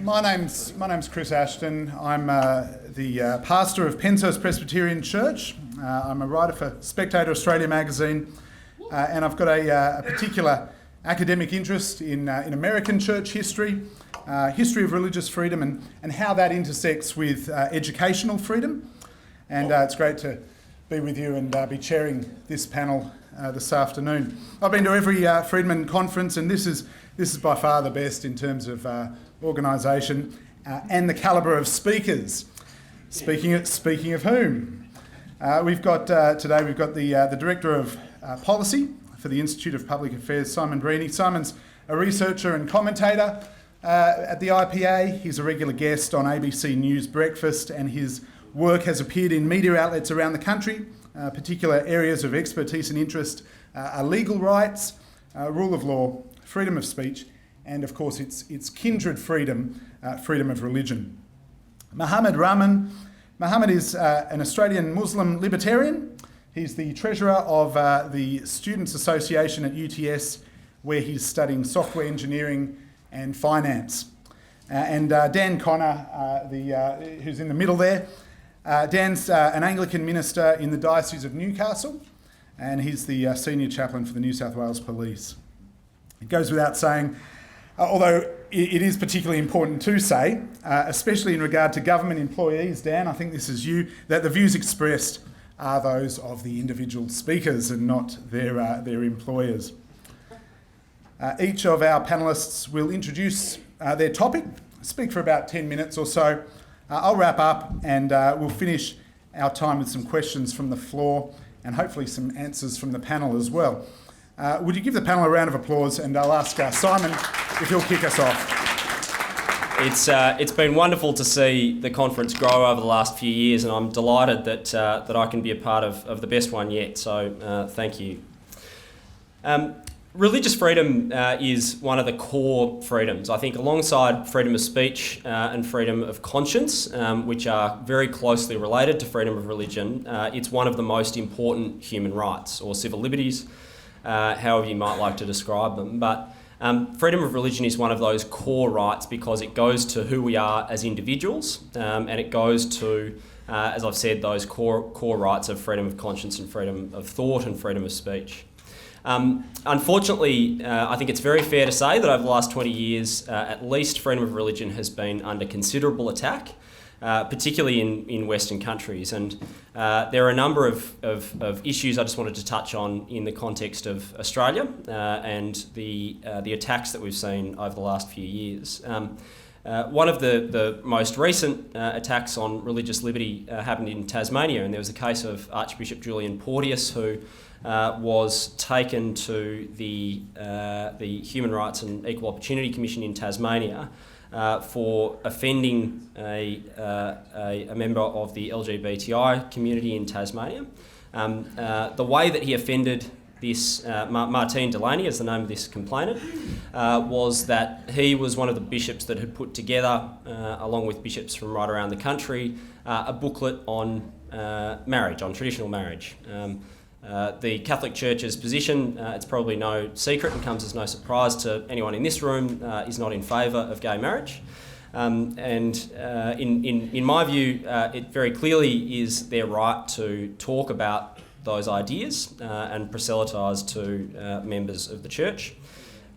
My name's Chris Ashton. I'm the pastor of Penshurst Presbyterian Church. I'm a writer for Spectator Australia magazine, and I've got a particular academic interest in American church history, history of religious freedom, and how that intersects with educational freedom. And it's great to be with you and be chairing this panel this afternoon. I've been to every Friedman conference, and this is by far the best in terms of organisation and the calibre of speakers. Speaking of whom, today we've got the Director of Policy for the Institute of Public Affairs, Simon Brehneh. Simon's a researcher and commentator at the IPA. He's a regular guest on ABC News Breakfast, and his work has appeared in media outlets around the country. Particular areas of expertise and interest are legal rights, rule of law, freedom of speech, and of course its kindred freedom, freedom of religion. Mohammed Rumman. Mohammed is an Australian Muslim libertarian. He's the treasurer of the Students' Association at UTS, where he's studying software engineering and finance. And Dan Connor, who's in the middle there. Dan's an Anglican minister in the Diocese of Newcastle, and he's the senior chaplain for the New South Wales Police. It goes without saying, although it is particularly important to say, especially in regard to government employees, Dan, I think this is you, that the views expressed are those of the individual speakers and not their employers. Each of our panellists will introduce their topic, speak for about 10 minutes or so. I'll wrap up and we'll finish our time with some questions from the floor and hopefully some answers from the panel as well. Would you give the panel a round of applause, and I'll ask Simon if he'll kick us off. It's been wonderful to see the conference grow over the last few years, and I'm delighted that I can be a part of the best one yet, so thank you. Religious freedom is one of the core freedoms. I think alongside freedom of speech and freedom of conscience, which are very closely related to freedom of religion, it's one of the most important human rights, or civil liberties, however you might like to describe them. But freedom of religion is one of those core rights because it goes to who we are as individuals, and it goes to, as I've said, those core rights of freedom of conscience and freedom of thought and freedom of speech. Unfortunately, I think it's very fair to say that over the last 20 years, at least freedom of religion has been under considerable attack, particularly in Western countries. And there are a number of issues I just wanted to touch on in the context of Australia and the attacks that we've seen over the last few years. One of the most recent attacks on religious liberty happened in Tasmania, and there was a case of Archbishop Julian Porteous, who was taken to the Human Rights and Equal Opportunity Commission in Tasmania for offending a member of the LGBTI community in Tasmania. The way that he offended this, Martine Delaney is the name of this complainant, was that he was one of the bishops that had put together, along with bishops from right around the country, a booklet on marriage, on traditional marriage. The Catholic Church's position, it's probably no secret and comes as no surprise to anyone in this room, is not in favour of gay marriage. In my view, it very clearly is their right to talk about those ideas and proselytise to members of the church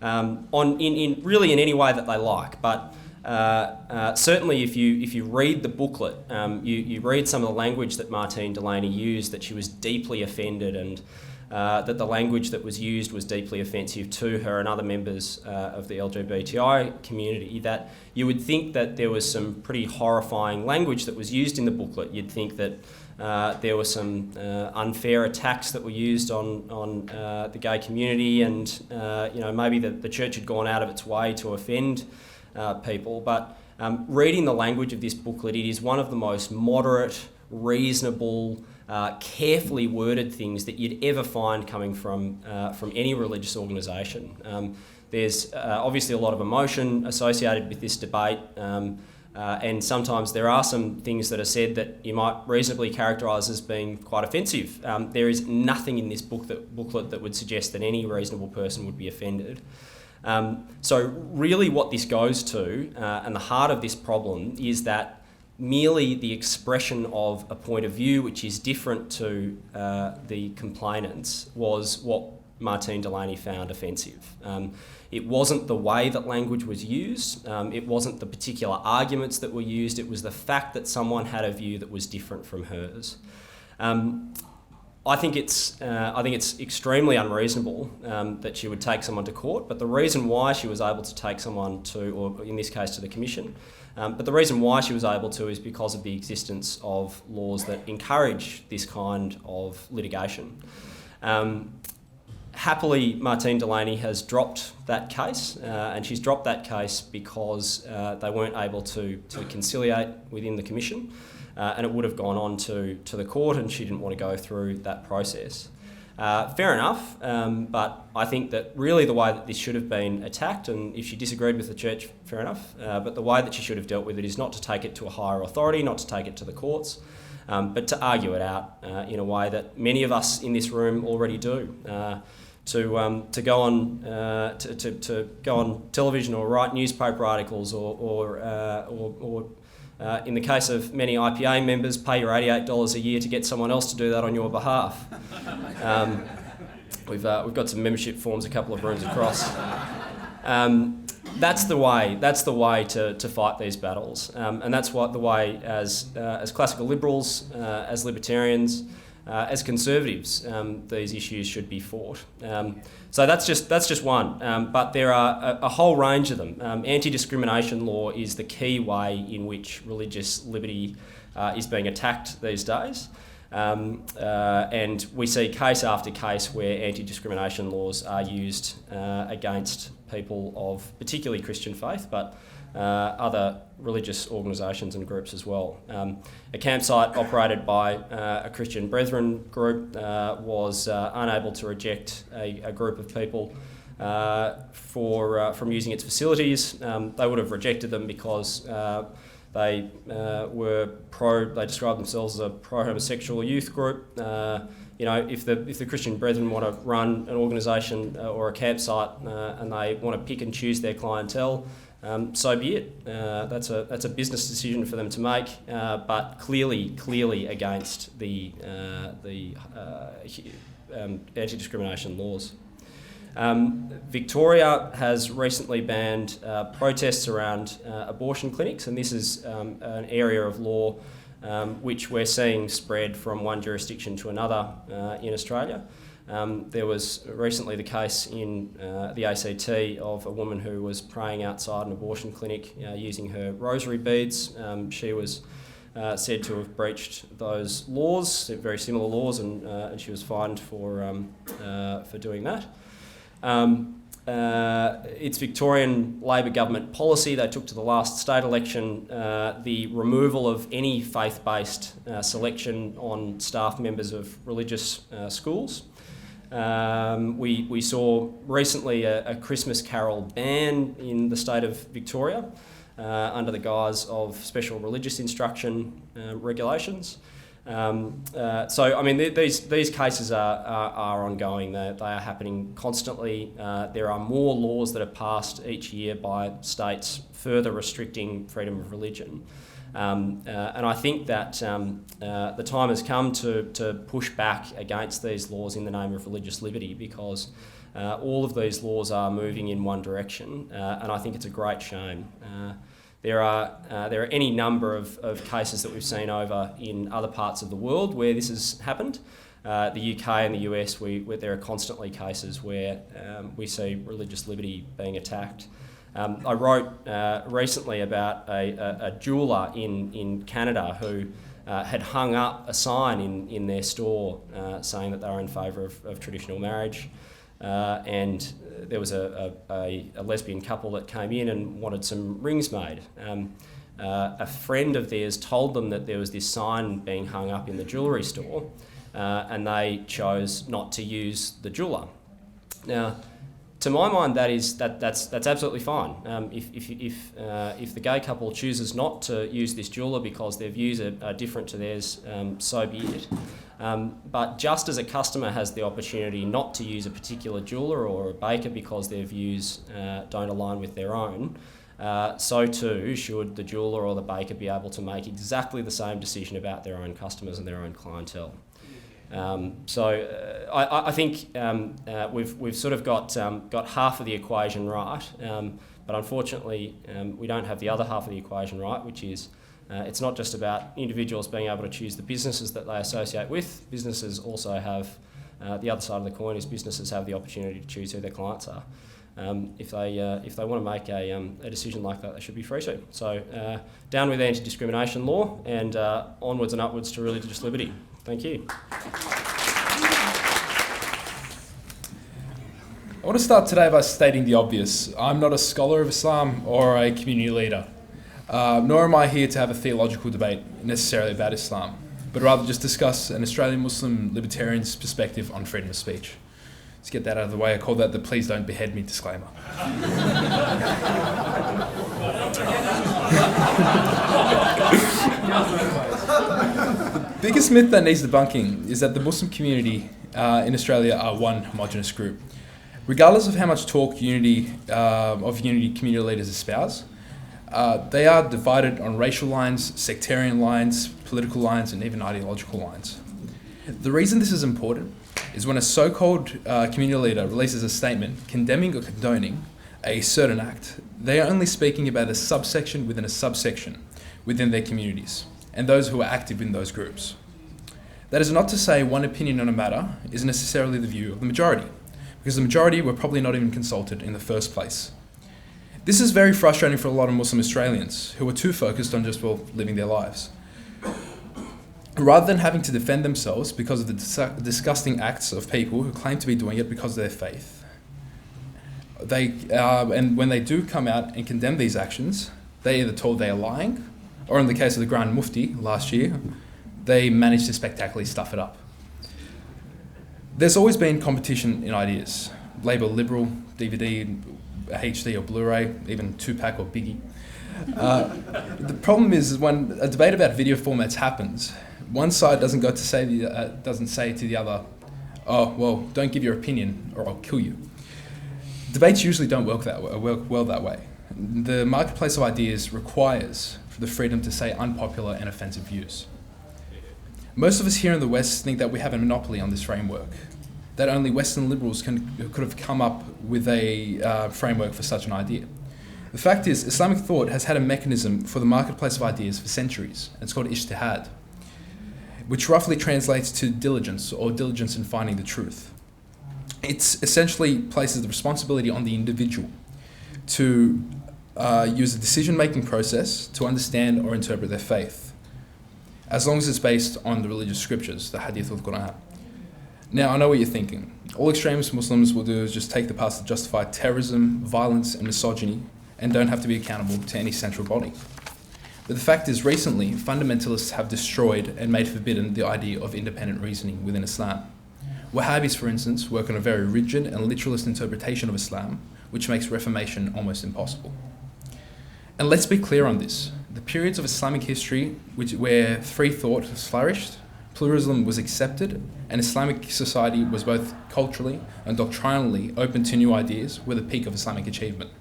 really in any way that they like. But certainly if you read the booklet, you read some of the language that Martine Delaney used, that she was deeply offended and that the language that was used was deeply offensive to her and other members of the LGBTI community, that you would think that there was some pretty horrifying language that was used in the booklet. You'd think that there were some unfair attacks that were used on the gay community, and maybe the church had gone out of its way to offend people. But reading the language of this booklet, it is one of the most moderate, reasonable, carefully worded things that you'd ever find coming from any religious organisation. There's obviously a lot of emotion associated with this debate, and sometimes there are some things that are said that you might reasonably characterise as being quite offensive. There is nothing in this booklet that would suggest that any reasonable person would be offended. So really what this goes to, and the heart of this problem, is that merely the expression of a point of view which is different to the complainants was what Martine Delaney found offensive. It wasn't the way that language was used, it wasn't the particular arguments that were used, it was the fact that someone had a view that was different from hers. I think it's extremely unreasonable that she would take someone to court, but the reason why she was able to take someone to, or in this case to the Commission, but the reason why she was able to is because of the existence of laws that encourage this kind of litigation. Happily, Martine Delaney has dropped that case, and she's dropped that case because they weren't able to conciliate within the Commission, and it would have gone on to the court, and she didn't want to go through that process. Fair enough, but I think that really the way that this should have been attacked, and if she disagreed with the church, fair enough, but the way that she should have dealt with it is not to take it to a higher authority, not to take it to the courts, but to argue it out in a way that many of us in this room already do. To go on television or write newspaper articles or in the case of many IPA members, pay your $88 a year to get someone else to do that on your behalf. We've got some membership forms a couple of rooms across. That's the way to fight these battles, and that's what the way as classical liberals, as libertarians, as conservatives, these issues should be fought. So that's just one, but there are a whole range of them. Anti-discrimination law is the key way in which religious liberty is being attacked these days. And we see case after case where anti-discrimination laws are used against people of particularly Christian faith, but other religious organisations and groups as well. A campsite operated by a Christian Brethren group was unable to reject a group of people from using its facilities. They would have rejected them because they they described themselves as a pro-homosexual youth group. If the Christian Brethren want to run an organisation or a campsite and they want to pick and choose their clientele, so be it. That's a business decision for them to make, but clearly against the anti-discrimination laws. Victoria has recently banned protests around abortion clinics, and this is an area of law which we're seeing spread from one jurisdiction to another in Australia. There was recently the case in the ACT of a woman who was praying outside an abortion clinic using her rosary beads. She was said to have breached those laws, very similar laws, and she was fined for doing that. It's Victorian Labor government policy. They took to the last state election the removal of any faith-based selection on staff members of religious schools. We saw recently a Christmas carol ban in the state of Victoria under the guise of special religious instruction regulations. These cases are ongoing. They are happening constantly. There are more laws that are passed each year by states further restricting freedom of religion. And I think that the time has come to push back against these laws in the name of religious liberty, because all of these laws are moving in one direction, and I think it's a great shame. There are any number of cases that we've seen over in other parts of the world where this has happened. The UK and the US, where there are constantly cases where we see religious liberty being attacked. I wrote recently about a jeweller in Canada who had hung up a sign in their store saying that they were in favour of traditional marriage. And there was a lesbian couple that came in and wanted some rings made. A friend of theirs told them that there was this sign being hung up in the jewellery store, and they chose not to use the jeweller. Now, to my mind, that's absolutely fine. If the gay couple chooses not to use this jeweller because their views are different to theirs, so be it. But just as a customer has the opportunity not to use a particular jeweller or a baker because their views don't align with their own, so too should the jeweller or the baker be able to make exactly the same decision about their own customers and their own clientele. I think we've sort of got half of the equation right, but unfortunately we don't have the other half of the equation right, which is it's not just about individuals being able to choose the businesses that they associate with. Businesses also have the other side of the coin is businesses have the opportunity to choose who their clients are. If they want to make a decision like that, they should be free to. So down with the anti-discrimination law and onwards and upwards to religious liberty. Thank you. I want to start today by stating the obvious. I'm not a scholar of Islam or a community leader, nor am I here to have a theological debate necessarily about Islam, but rather just discuss an Australian Muslim libertarian's perspective on freedom of speech. Let's get that out of the way. I call that the please don't behead me disclaimer. The biggest myth that needs debunking is that the Muslim community in Australia are one homogenous group. Regardless of how much talk of unity community leaders espouse, they are divided on racial lines, sectarian lines, political lines, and even ideological lines. The reason this is important is when a so-called community leader releases a statement condemning or condoning a certain act, they are only speaking about a subsection within a subsection within their communities and those who are active in those groups. That is not to say one opinion on a matter is necessarily the view of the majority, because the majority were probably not even consulted in the first place. This is very frustrating for a lot of Muslim Australians who are too focused on just, living their lives. Rather than having to defend themselves because of the disgusting acts of people who claim to be doing it because of their faith, and when they do come out and condemn these actions, they're either told they are lying, or in the case of the Grand Mufti last year, they managed to spectacularly stuff it up. There's always been competition in ideas. Label liberal, DVD, HD or Blu-ray, even 2-pack or Biggie. The problem is when a debate about video formats happens, one side doesn't say to the other, "Oh, well, don't give your opinion or I'll kill you." Debates usually don't work well that way. The marketplace of ideas requires the freedom to say unpopular and offensive views. Most of us here in the West think that we have a monopoly on this framework, that only Western liberals could have come up with a framework for such an idea. The fact is, Islamic thought has had a mechanism for the marketplace of ideas for centuries, and it's called ijtihad, which roughly translates to diligence, or diligence in finding the truth. It essentially places the responsibility on the individual to use a decision-making process to understand or interpret their faith, as long as it's based on the religious scriptures, the hadith of the Quran. Now, I know what you're thinking. All extremist Muslims will do is just take the path to justify terrorism, violence, and misogyny, and don't have to be accountable to any central body. But the fact is, recently, fundamentalists have destroyed and made forbidden the idea of independent reasoning within Islam. Wahhabis, for instance, work on a very rigid and literalist interpretation of Islam, which makes reformation almost impossible. And let's be clear on this. The periods of Islamic history where free thought flourished, pluralism was accepted, and Islamic society was both culturally and doctrinally open to new ideas were the peak of Islamic achievement.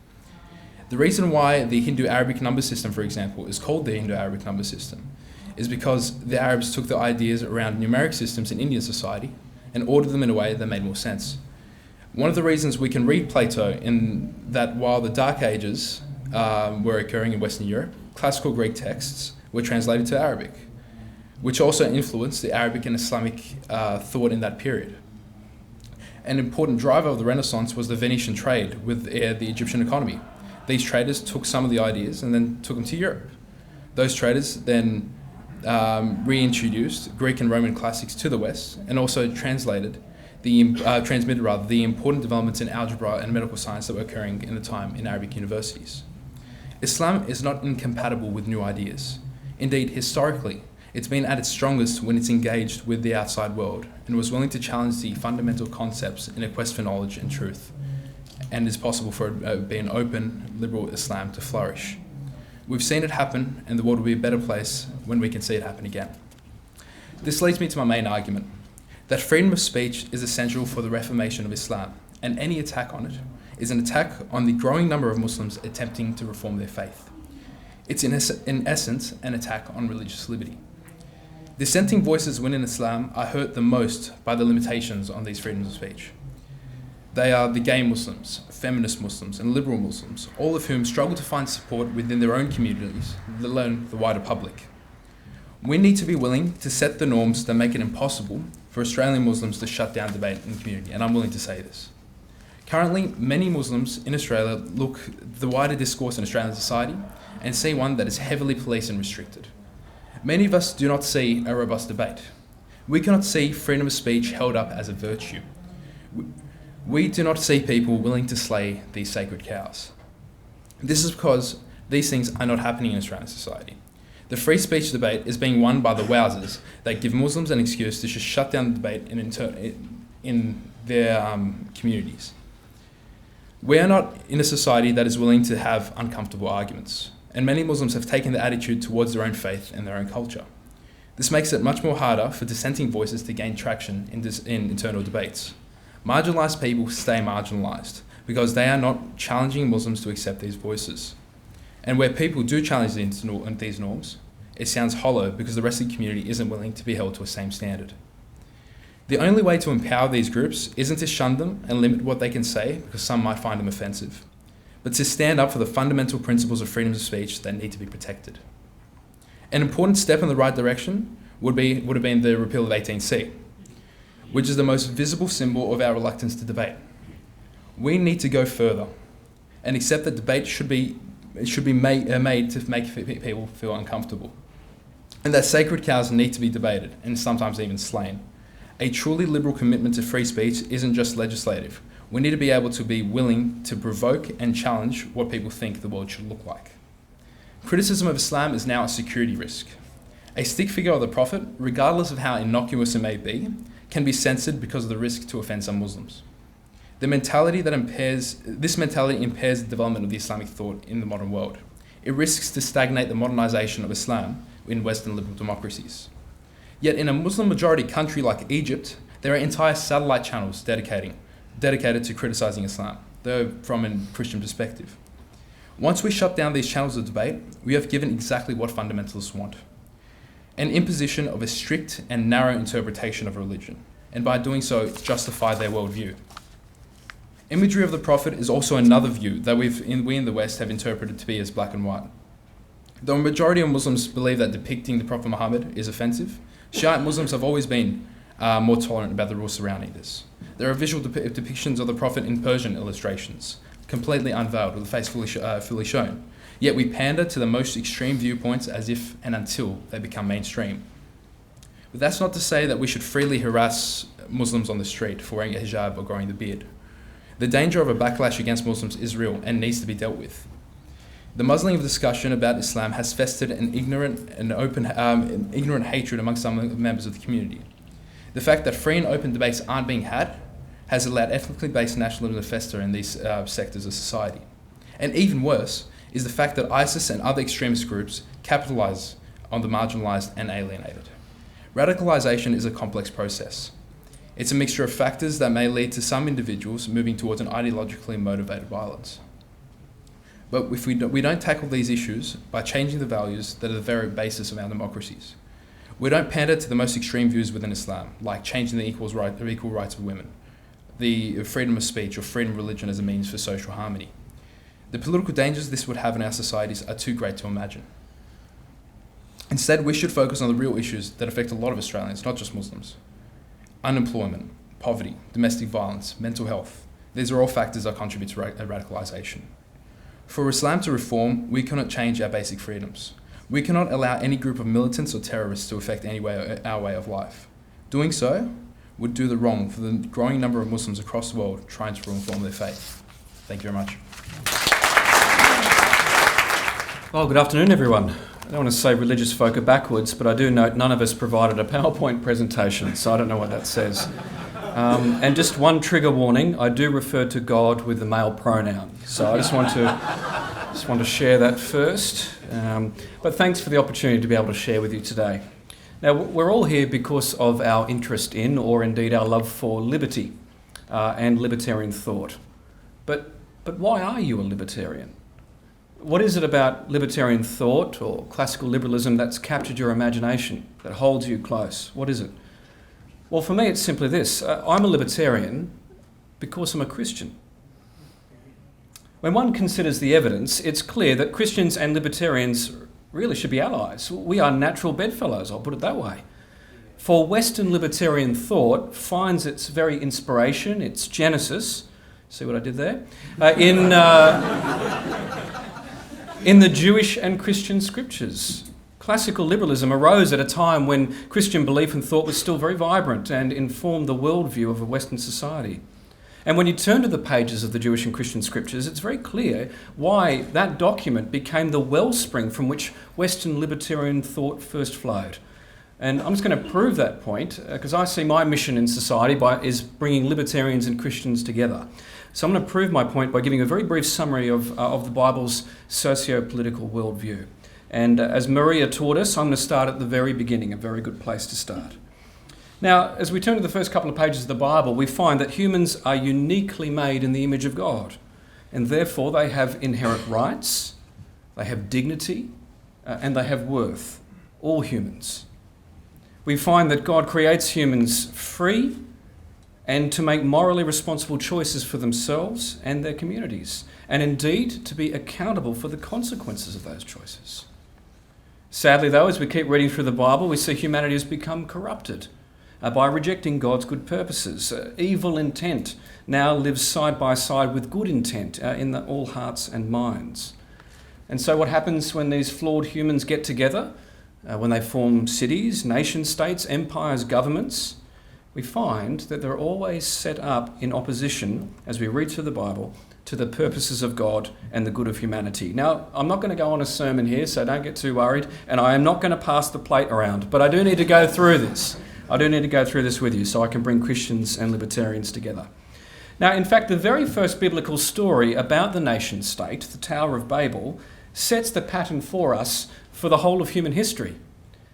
The reason why the Hindu-Arabic number system, for example, is called the Hindu-Arabic number system is because the Arabs took the ideas around numeric systems in Indian society and ordered them in a way that made more sense. One of the reasons we can read Plato in that while the Dark Ages were occurring in Western Europe, classical Greek texts were translated to Arabic, which also influenced the Arabic and Islamic thought in that period. An important driver of the Renaissance was the Venetian trade with the Egyptian economy. These traders took some of the ideas and then took them to Europe. Those traders then reintroduced Greek and Roman classics to the West and also transmitted the important developments in algebra and medical science that were occurring in the time in Arabic universities. Islam is not incompatible with new ideas. Indeed, historically, it's been at its strongest when it's engaged with the outside world and was willing to challenge the fundamental concepts in a quest for knowledge and truth, and it's possible for it be an open, liberal Islam to flourish. We've seen it happen, and the world will be a better place when we can see it happen again. This leads me to my main argument, that freedom of speech is essential for the reformation of Islam, and any attack on it is an attack on the growing number of Muslims attempting to reform their faith. It's in essence an attack on religious liberty. Dissenting voices within Islam are hurt the most by the limitations on these freedoms of speech. They are the gay Muslims, feminist Muslims, and liberal Muslims, all of whom struggle to find support within their own communities, let alone the wider public. We need to be willing to set the norms that make it impossible for Australian Muslims to shut down debate in the community, and I'm willing to say this. Currently, many Muslims in Australia look at the wider discourse in Australian society and see one that is heavily policed and restricted. Many of us do not see a robust debate. We cannot see freedom of speech held up as a virtue. We do not see people willing to slay these sacred cows. This is because these things are not happening in Australian society. The free speech debate is being won by the wowsers that give Muslims an excuse to just shut down the debate in their communities. We are not in a society that is willing to have uncomfortable arguments, and many Muslims have taken the attitude towards their own faith and their own culture. This makes it much more harder for dissenting voices to gain traction in internal debates. Marginalised people stay marginalised because they are not challenging Muslims to accept these voices. And where people do challenge these norms, it sounds hollow because the rest of the community isn't willing to be held to a same standard. The only way to empower these groups isn't to shun them and limit what they can say because some might find them offensive, but to stand up for the fundamental principles of freedom of speech that need to be protected. An important step in the right direction would have been the repeal of 18C, which is the most visible symbol of our reluctance to debate. We need to go further and accept that debate should be made to make people feel uncomfortable, and that sacred cows need to be debated and sometimes even slain. A truly liberal commitment to free speech isn't just legislative. We need to be able to be willing to provoke and challenge what people think the world should look like. Criticism of Islam is now a security risk. A stick figure of the Prophet, regardless of how innocuous it may be, can be censored because of the risk to offend some Muslims. This mentality impairs the development of the Islamic thought in the modern world. It risks to stagnate the modernisation of Islam in Western liberal democracies. Yet in a Muslim majority country like Egypt, there are entire satellite channels dedicated to criticising Islam, though from a Christian perspective. Once we shut down these channels of debate, we have given exactly what fundamentalists want: an imposition of a strict and narrow interpretation of religion, and by doing so, justify their worldview. Imagery of the Prophet is also another view that we in the West have interpreted to be as black and white. Though a majority of Muslims believe that depicting the Prophet Mohammed is offensive, Shiite Muslims have always been more tolerant about the rules surrounding this. There are visual depictions of the Prophet in Persian illustrations, completely unveiled with the face fully shown. Yet we pander to the most extreme viewpoints as if and until they become mainstream. But that's not to say that we should freely harass Muslims on the street for wearing a hijab or growing the beard. The danger of a backlash against Muslims is real and needs to be dealt with. The muzzling of discussion about Islam has festered an ignorant hatred among some members of the community. The fact that free and open debates aren't being had has allowed ethnically based nationalism to fester in these sectors of society. And even worse is the fact that ISIS and other extremist groups capitalise on the marginalised and alienated. Radicalisation is a complex process. It's a mixture of factors that may lead to some individuals moving towards an ideologically motivated violence. But if we don't tackle these issues by changing the values that are the very basis of our democracies, we don't pander to the most extreme views within Islam, like changing the equal rights of women, the freedom of speech or freedom of religion as a means for social harmony. The political dangers this would have in our societies are too great to imagine. Instead, we should focus on the real issues that affect a lot of Australians, not just Muslims. Unemployment, poverty, domestic violence, mental health. These are all factors that contribute to radicalisation. For Islam to reform, we cannot change our basic freedoms. We cannot allow any group of militants or terrorists to affect our way of life. Doing so would do the wrong for the growing number of Muslims across the world trying to reform their faith. Thank you very much. Well, good afternoon, everyone. I don't want to say religious folk are backwards, but I do note none of us provided a PowerPoint presentation, so I don't know what that says. And just one trigger warning, I do refer to God with the male pronoun, so I just want to share that first. But thanks for the opportunity to be able to share with you today. Now, we're all here because of our interest in, or indeed our love for, liberty and libertarian thought. But why are you a libertarian? What is it about libertarian thought or classical liberalism that's captured your imagination, that holds you close? What is it? Well, for me, it's simply this. I'm a libertarian because I'm a Christian. When one considers the evidence, it's clear that Christians and libertarians really should be allies. We are natural bedfellows, I'll put it that way. For Western libertarian thought finds its very inspiration, its genesis, see what I did there, in the Jewish and Christian scriptures. Classical liberalism arose at a time when Christian belief and thought was still very vibrant and informed the worldview of a Western society. And when you turn to the pages of the Jewish and Christian scriptures, it's very clear why that document became the wellspring from which Western libertarian thought first flowed. And I'm just going to prove that point because I see my mission in society is bringing libertarians and Christians together. So I'm going to prove my point by giving a very brief summary of the Bible's socio-political worldview. And as Maria taught us, I'm going to start at the very beginning, a very good place to start. Now, as we turn to the first couple of pages of the Bible, we find that humans are uniquely made in the image of God, and therefore they have inherent rights, they have dignity, and they have worth, all humans. We find that God creates humans free and to make morally responsible choices for themselves and their communities, and indeed to be accountable for the consequences of those choices. Sadly, though, as we keep reading through the Bible, we see humanity has become corrupted by rejecting God's good purposes. Evil intent now lives side by side with good intent in all hearts and minds. And so what happens when these flawed humans get together, when they form cities, nation states, empires, governments, we find that they're always set up in opposition, as we read through the Bible, to the purposes of God and the good of humanity. Now, I'm not going to go on a sermon here, so don't get too worried, and I am not going to pass the plate around, but I do need to go through this. I do need to go through this with you so I can bring Christians and libertarians together. Now, in fact, the very first biblical story about the nation state, the Tower of Babel, sets the pattern for us for the whole of human history.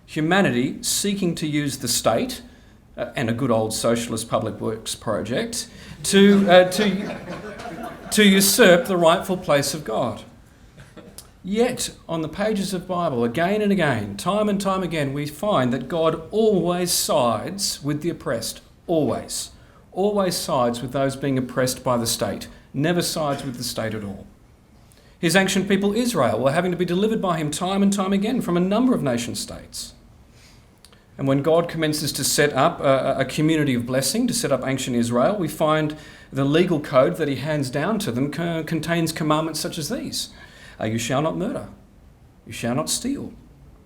Humanity seeking to use the state and a good old socialist public works project to usurp the rightful place of God. Yet, on the pages of the Bible, again and again, time and time again, we find that God always sides with the oppressed. Always. Always sides with those being oppressed by the state. Never sides with the state at all. His ancient people, Israel, were having to be delivered by him time and time again from a number of nation states. And when God commences to set up a community of blessing, to set up ancient Israel, we find the legal code that he hands down to them contains commandments such as these. You shall not murder. You shall not steal.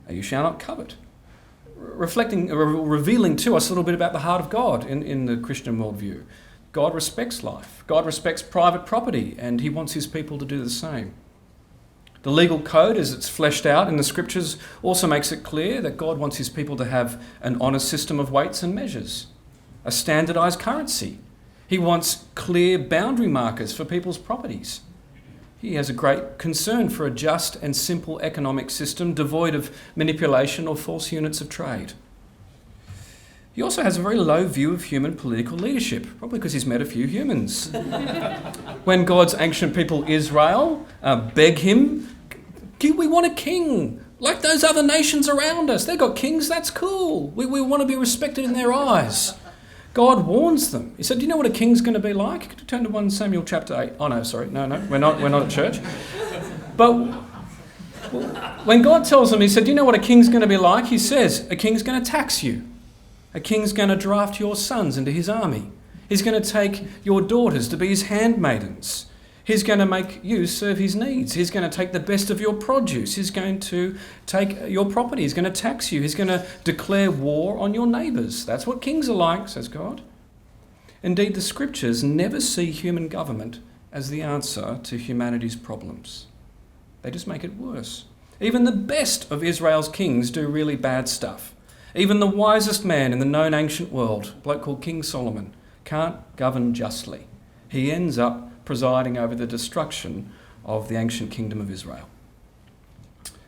You shall not covet. Revealing to us a little bit about the heart of God in the Christian worldview. God respects life. God respects private property, and he wants his people to do the same. The legal code, as it's fleshed out in the scriptures, also makes it clear that God wants his people to have an honest system of weights and measures, a standardised currency. He wants clear boundary markers for people's properties. He has a great concern for a just and simple economic system devoid of manipulation or false units of trade. He also has a very low view of human political leadership, probably because he's met a few humans. When God's ancient people, Israel, beg him, we want a king, like those other nations around us. They've got kings, that's cool. We want to be respected in their eyes. God warns them. He said, do you know what a king's going to be like? Could you turn to 1 Samuel chapter 8? Oh, no, sorry. No, we're not at church. But when God tells them, he said, do you know what a king's going to be like? He says, a king's going to tax you. A king's going to draft your sons into his army. He's going to take your daughters to be his handmaidens. He's going to make you serve his needs. He's going to take the best of your produce. He's going to take your property. He's going to tax you. He's going to declare war on your neighbours. That's what kings are like, says God. Indeed, the scriptures never see human government as the answer to humanity's problems. They just make it worse. Even the best of Israel's kings do really bad stuff. Even the wisest man in the known ancient world, a bloke called King Solomon, can't govern justly. He ends up presiding over the destruction of the ancient kingdom of Israel.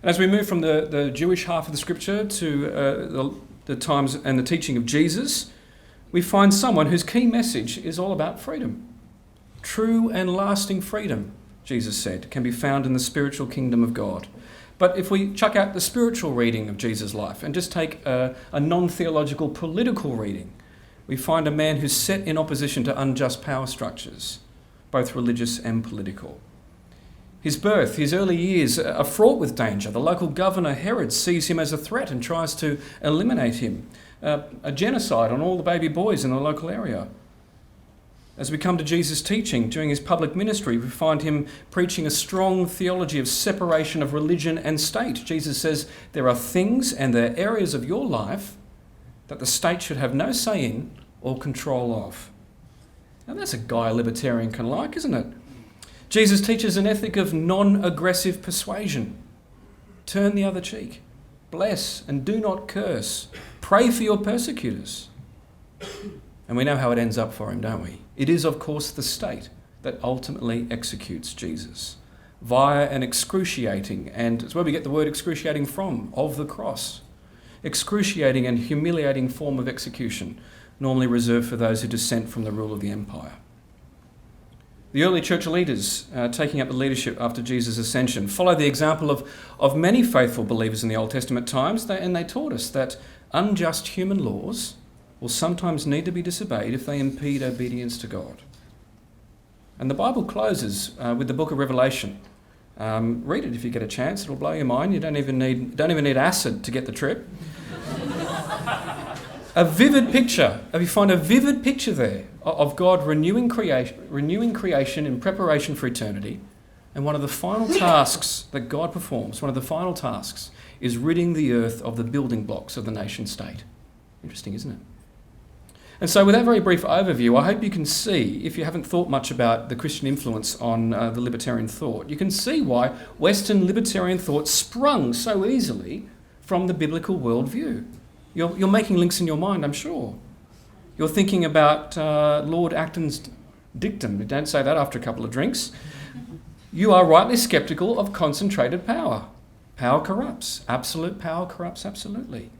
And as we move from the Jewish half of the scripture to the the times and the teaching of Jesus, we find someone whose key message is all about freedom. True and lasting freedom, Jesus said, can be found in the spiritual kingdom of God. But if we chuck out the spiritual reading of Jesus' life and just take a non-theological political reading, we find a man who's set in opposition to unjust power structures, both religious and political. His birth, his early years are fraught with danger. The local governor, Herod, sees him as a threat and tries to eliminate him. A genocide on all the baby boys in the local area. As we come to Jesus' teaching during his public ministry, we find him preaching a strong theology of separation of religion and state. Jesus says there are things and there are areas of your life that the state should have no say in or control of. Now that's a guy a libertarian can like, isn't it? Jesus teaches an ethic of non-aggressive persuasion. Turn the other cheek. Bless and do not curse. Pray for your persecutors. And we know how it ends up for him, don't we? It is, of course, the state that ultimately executes Jesus via an excruciating, and it's where we get the word excruciating from, of the cross. Excruciating and humiliating form of execution, normally reserved for those who dissent from the rule of the empire. The early church leaders taking up the leadership after Jesus' ascension followed the example of many faithful believers in the Old Testament times, and they taught us that unjust human laws will sometimes need to be disobeyed if they impede obedience to God. And the Bible closes with the book of Revelation. Read it if you get a chance; it'll blow your mind. You don't even need acid to get the trip. A vivid picture. You find a vivid picture there of God renewing creation in preparation for eternity. And one of the final tasks that God performs, one of the final tasks, is ridding the earth of the building blocks of the nation state. Interesting, isn't it? And so with that very brief overview, I hope you can see, if you haven't thought much about the Christian influence on the libertarian thought, you can see why Western libertarian thought sprung so easily from the biblical worldview. You're making links in your mind, I'm sure. You're thinking about Lord Acton's dictum. Don't say that after a couple of drinks. You are rightly sceptical of concentrated power. Power corrupts. Absolute power corrupts absolutely.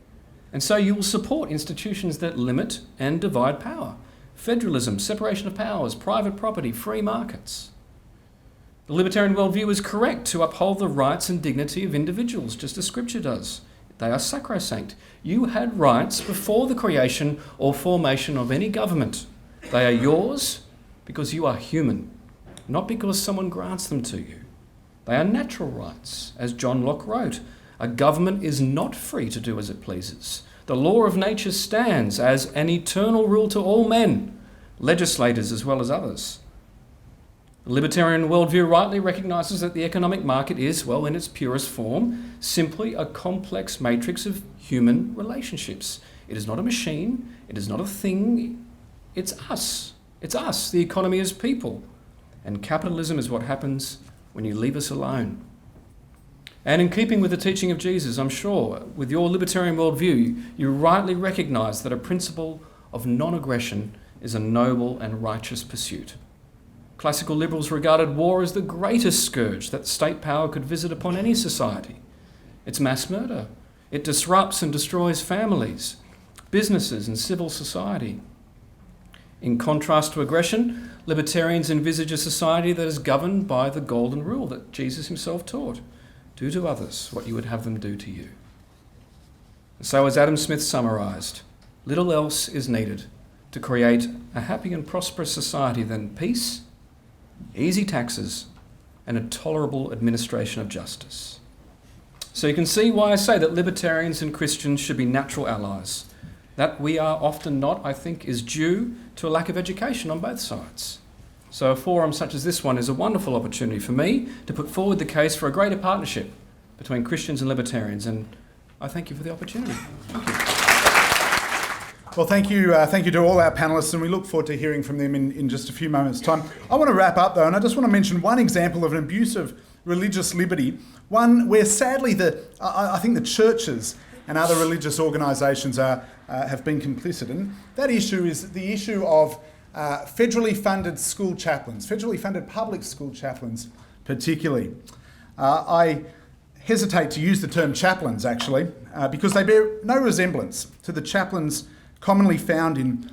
And so you will support institutions that limit and divide power. Federalism, separation of powers, private property, free markets. The libertarian worldview is correct to uphold the rights and dignity of individuals, just as Scripture does. They are sacrosanct. You had rights before the creation or formation of any government. They are yours because you are human, not because someone grants them to you. They are natural rights, as John Locke wrote. A government is not free to do as it pleases. The law of nature stands as an eternal rule to all men, legislators as well as others. The libertarian worldview rightly recognises that the economic market is, well, in its purest form, simply a complex matrix of human relationships. It is not a machine. It is not a thing. It's us. It's us. The economy is people. And capitalism is what happens when you leave us alone. And in keeping with the teaching of Jesus, I'm sure, with your libertarian worldview, you rightly recognise that a principle of non-aggression is a noble and righteous pursuit. Classical liberals regarded war as the greatest scourge that state power could visit upon any society. It's mass murder. It disrupts and destroys families, businesses and civil society. In contrast to aggression, libertarians envisage a society that is governed by the golden rule that Jesus himself taught. Do to others what you would have them do to you. And so, as Adam Smith summarised, little else is needed to create a happy and prosperous society than peace, easy taxes, and a tolerable administration of justice. So you can see why I say that libertarians and Christians should be natural allies. That we are often not, I think, is due to a lack of education on both sides. So a forum such as this one is a wonderful opportunity for me to put forward the case for a greater partnership between Christians and libertarians, and I thank you for the opportunity. Thank you. Well, thank you to all our panellists, and we look forward to hearing from them in just a few moments' time. I want to wrap up, though, and I just want to mention one example of an abuse of religious liberty, one where sadly I think the churches and other religious organisations have been complicit. And that issue is the issue of federally funded school chaplains, federally funded public school chaplains particularly. I hesitate to use the term chaplains, actually. because they bear no resemblance to the chaplains commonly found in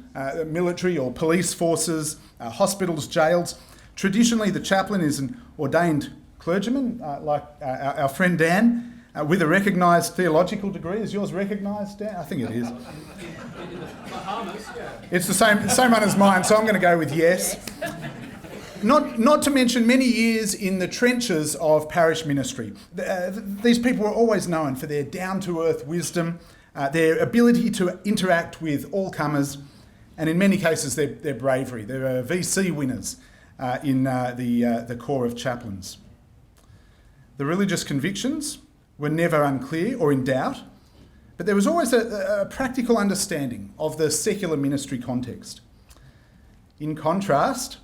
military or police forces, hospitals, jails. Traditionally, the chaplain is an ordained clergyman, like our friend Dan, with a recognised theological degree. Is yours recognised, Dan? I think it is. It's the same one as mine, so I'm going to go with yes. Not to mention many years in the trenches of parish ministry. These people were always known for their down-to-earth wisdom, their ability to interact with all comers, and in many cases their bravery. They were VC winners in the corps of chaplains. The religious convictions were never unclear or in doubt, but there was always a practical understanding of the secular ministry context. In contrast,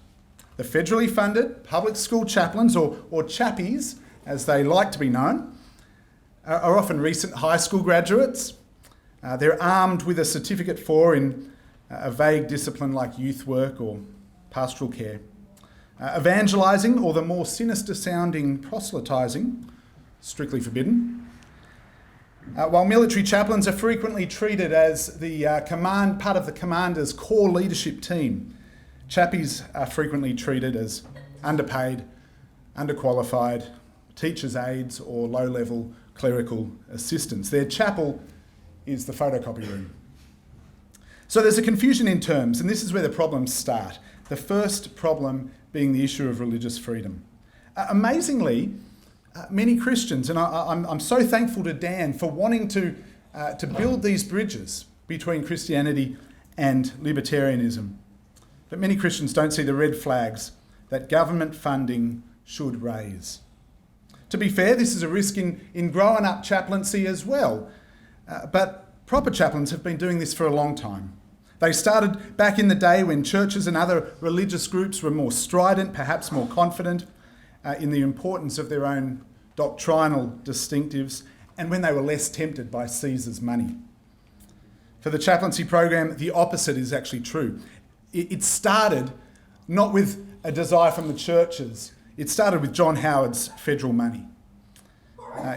the federally funded public school chaplains, or chappies as they like to be known, are often recent high school graduates. They're armed with a certificate in a vague discipline like youth work or pastoral care. Evangelising, or the more sinister sounding proselytising, strictly forbidden. While military chaplains are frequently treated as the part of the commander's core leadership team, chappies are frequently treated as underpaid, underqualified, teachers' aides or low-level clerical assistants. Their chapel is the photocopy room. So there's a confusion in terms, and this is where the problems start. The first problem being the issue of religious freedom. Amazingly, many Christians, and I'm so thankful to Dan for wanting to build these bridges between Christianity and libertarianism, but many Christians don't see the red flags that government funding should raise. To be fair, this is a risk in growing up chaplaincy as well, but proper chaplains have been doing this for a long time. They started back in the day when churches and other religious groups were more strident, perhaps more confident in the importance of their own doctrinal distinctives, and when they were less tempted by Caesar's money. For the chaplaincy program, the opposite is actually true. It started not with a desire from the churches, it started with John Howard's federal money.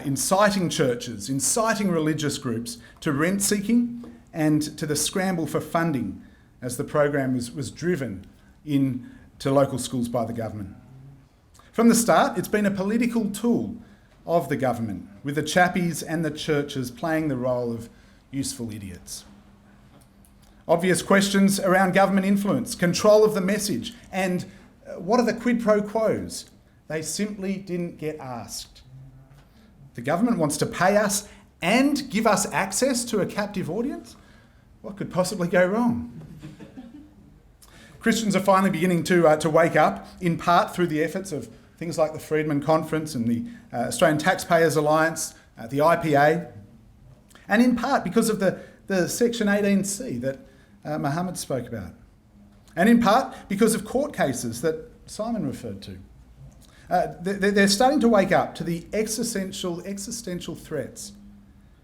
Inciting churches, inciting religious groups to rent-seeking and to the scramble for funding as the program was driven into local schools by the government. From the start, it's been a political tool of the government, with the chappies and the churches playing the role of useful idiots. Obvious questions around government influence, control of the message, and what are the quid pro quos? They simply didn't get asked. The government wants to pay us and give us access to a captive audience? What could possibly go wrong? Christians are finally beginning to wake up, in part through the efforts of things like the Friedman Conference and the Australian Taxpayers Alliance, the IPA, and in part because of the Section 18C that Mohammed spoke about, and in part because of court cases that Simon referred to. They're starting to wake up to the existential threats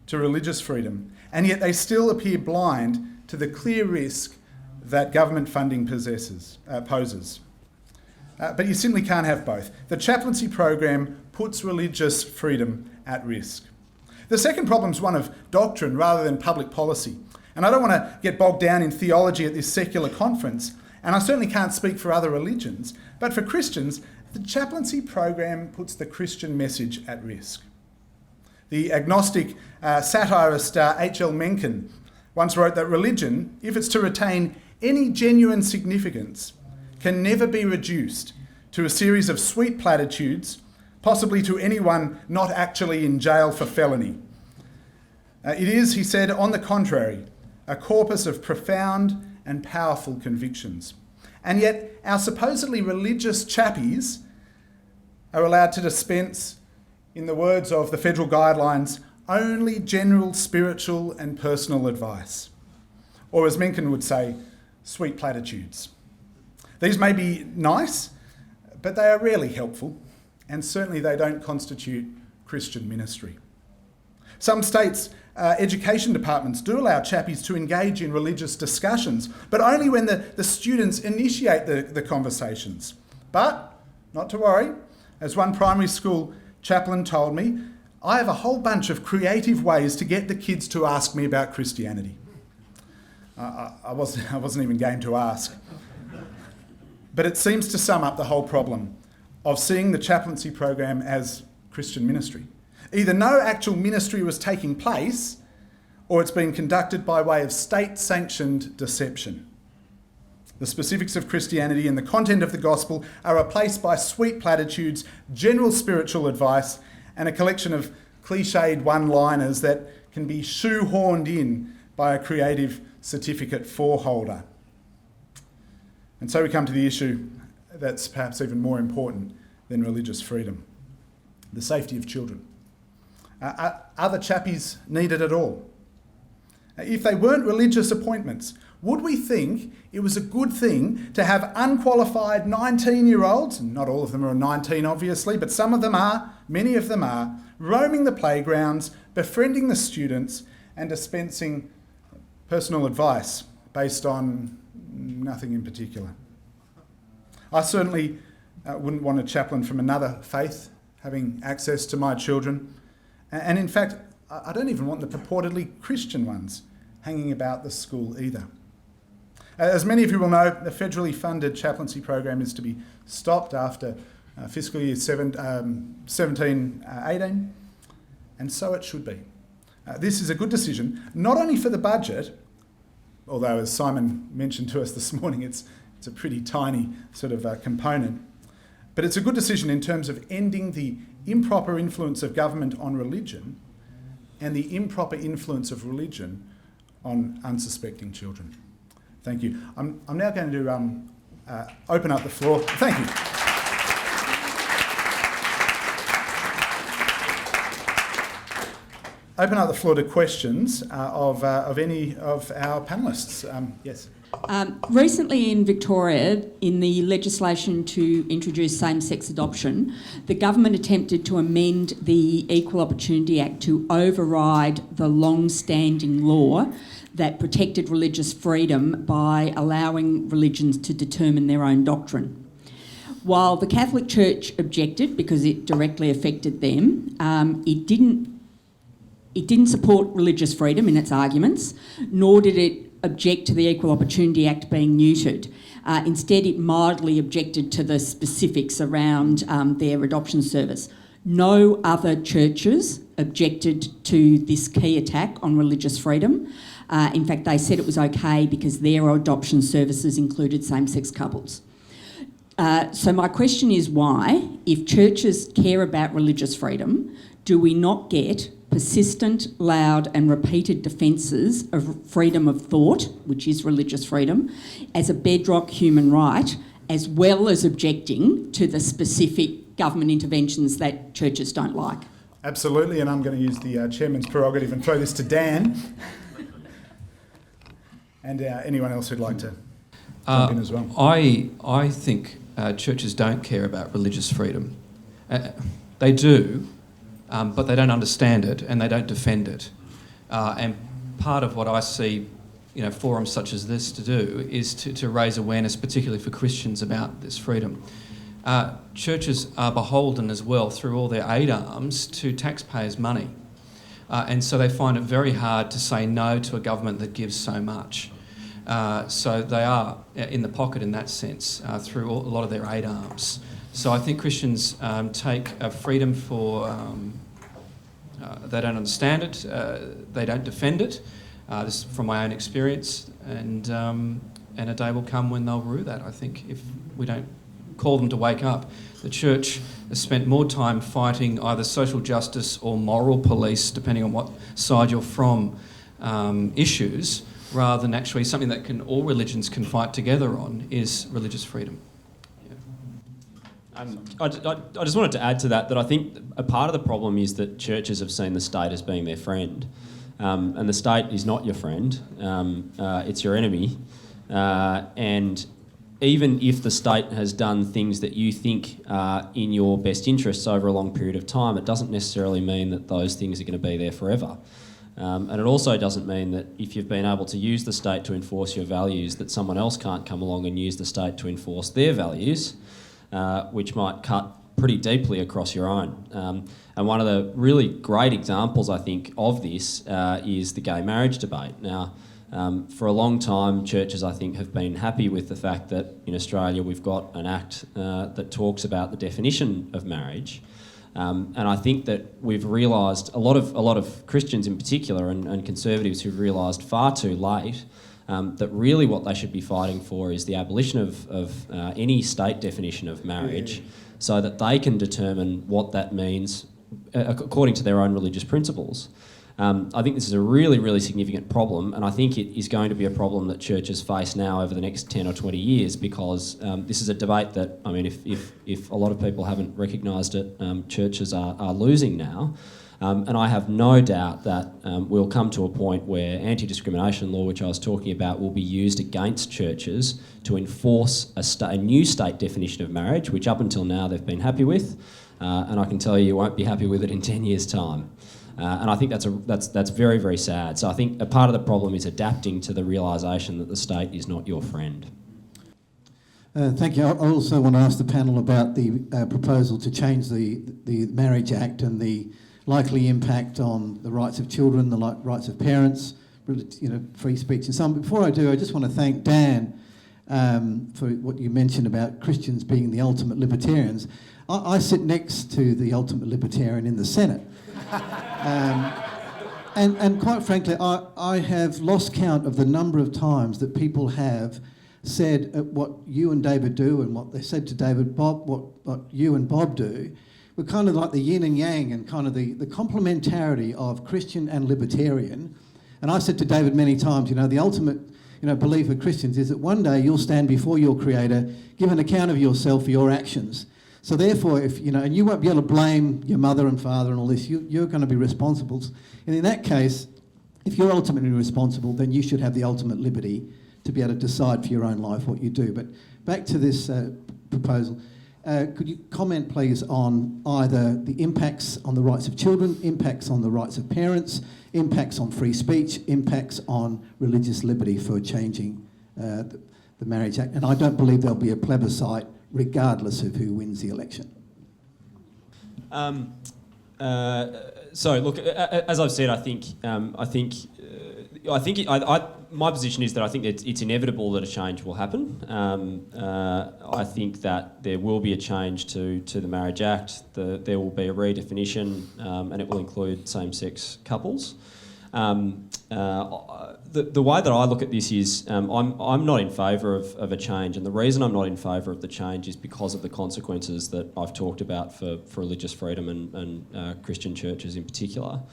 to religious freedom, and yet they still appear blind to the clear risk that government funding poses. But you simply can't have both. The chaplaincy program puts religious freedom at risk. The second problem is one of doctrine rather than public policy. And I don't want to get bogged down in theology at this secular conference, and I certainly can't speak for other religions, but for Christians, the chaplaincy program puts the Christian message at risk. The agnostic satirist H.L. Mencken once wrote that religion, if it's to retain any genuine significance, can never be reduced to a series of sweet platitudes, possibly to anyone not actually in jail for felony. It is, he said, on the contrary, a corpus of profound and powerful convictions. And yet our supposedly religious chappies are allowed to dispense, in the words of the federal guidelines, only general spiritual and personal advice. Or as Mencken would say, sweet platitudes. These may be nice, but they are rarely helpful, and certainly they don't constitute Christian ministry. Some states' education departments do allow chappies to engage in religious discussions, but only when the students initiate the conversations. But, not to worry, as one primary school chaplain told me, I have a whole bunch of creative ways to get the kids to ask me about Christianity. I wasn't even game to ask. But it seems to sum up the whole problem of seeing the chaplaincy program as Christian ministry. Either no actual ministry was taking place, or it's been conducted by way of state-sanctioned deception. The specifics of Christianity and the content of the gospel are replaced by sweet platitudes, general spiritual advice, and a collection of cliched one-liners that can be shoehorned in by a creative certificate foreholder. And so we come to the issue that's perhaps even more important than religious freedom: the safety of children. Are the chappies needed at all? If they weren't religious appointments, would we think it was a good thing to have unqualified 19-year-olds, and not all of them are 19 obviously, but some of them are, many of them are, roaming the playgrounds, befriending the students and dispensing personal advice based on nothing in particular? I certainly wouldn't want a chaplain from another faith having access to my children. And in fact, I don't even want the purportedly Christian ones hanging about the school either. As many of you will know, the federally funded chaplaincy program is to be stopped after fiscal year 17-18, and so it should be. This is a good decision, not only for the budget, although as Simon mentioned to us this morning, it's a pretty tiny sort of component, but it's a good decision in terms of ending the improper influence of government on religion and the improper influence of religion on unsuspecting children. Thank you. I'm now going to open up the floor. Thank you. Open up the floor to questions of any of our panellists. Yes. Recently in Victoria, in the legislation to introduce same-sex adoption, the government attempted to amend the Equal Opportunity Act to override the long-standing law that protected religious freedom by allowing religions to determine their own doctrine. While the Catholic Church objected because it directly affected them, it didn't support religious freedom in its arguments, nor did it object to the Equal Opportunity Act being neutered. Instead, it mildly objected to the specifics around their adoption service. No other churches objected to this key attack on religious freedom. In fact, they said it was okay because their adoption services included same-sex couples. So my question is why, if churches care about religious freedom, do we not get persistent, loud and repeated defences of freedom of thought, which is religious freedom, as a bedrock human right, as well as objecting to the specific government interventions that churches don't like? Absolutely, and I'm going to use the chairman's prerogative and throw this to Dan. And anyone else who'd like to jump in as well. I think churches don't care about religious freedom. They do, but they don't understand it and they don't defend it. And part of what I see, forums such as this to do is to raise awareness, particularly for Christians, about this freedom. Churches are beholden as well through all their aid arms to taxpayers' money. And so they find it very hard to say no to a government that gives so much. So they are in the pocket in that sense through a lot of their aid arms. So I think Christians take freedom for... they don't understand it, they don't defend it. This is from my own experience, and a day will come when they'll rue that, I think, if we don't call them to wake up. The church has spent more time fighting either social justice or moral police, depending on what side you're from, issues, rather than actually something that all religions can fight together on, is religious freedom. I just wanted to add to that I think a part of the problem is that churches have seen the state as being their friend, and the state is not your friend, it's your enemy, and even if the state has done things that you think are in your best interests over a long period of time, it doesn't necessarily mean that those things are going to be there forever. And it also doesn't mean that if you've been able to use the state to enforce your values, that someone else can't come along and use the state to enforce their values, which might cut pretty deeply across your own. And one of the really great examples, I think, of this is the gay marriage debate. Now, for a long time, churches, I think, have been happy with the fact that in Australia we've got an act that talks about the definition of marriage. And I think that we've realised, a lot of Christians in particular and conservatives who've realised far too late that really what they should be fighting for is the abolition of any state definition of marriage, so that they can determine what that means according to their own religious principles. I think this is a really, really significant problem, and I think it is going to be a problem that churches face now over the next 10 or 20 years, because this is a debate that, I mean, if a lot of people haven't recognised it, churches are losing now. And I have no doubt that we'll come to a point where anti-discrimination law, which I was talking about, will be used against churches to enforce a new state definition of marriage, which up until now they've been happy with, and I can tell you won't be happy with it in 10 years' time. And I think that's very, very sad. So I think a part of the problem is adapting to the realisation that the state is not your friend. Thank you. I also want to ask the panel about the proposal to change the Marriage Act and the likely impact on the rights of children, the rights of parents, free speech and so on. Before I do, I just want to thank Dan for what you mentioned about Christians being the ultimate libertarians. I sit next to the ultimate libertarian in the Senate. And quite frankly, I have lost count of the number of times that people have said what you and David do and what they said to David, Bob, what you and Bob do. We're kind of like the yin and yang and kind of the complementarity of Christian and libertarian. And I said to David many times, the ultimate belief of Christians is that one day you'll stand before your Creator, give an account of yourself for your actions. So therefore, if and you won't be able to blame your mother and father and all this, you're going to be responsible. And in that case, if you're ultimately responsible, then you should have the ultimate liberty to be able to decide for your own life what you do. But back to this proposal. Could you comment, please, on either the impacts on the rights of children, impacts on the rights of parents, impacts on free speech, impacts on religious liberty for changing the Marriage Act? And I don't believe there'll be a plebiscite regardless of who wins the election. So, look, as I've said, my position is that I think it's inevitable that a change will happen. I think that there will be a change to the Marriage Act. There will be a redefinition, and it will include same-sex couples. The way that I look at this is I'm not in favour of a change, and the reason I'm not in favour of the change is because of the consequences that I've talked about for religious freedom and Christian churches in particular.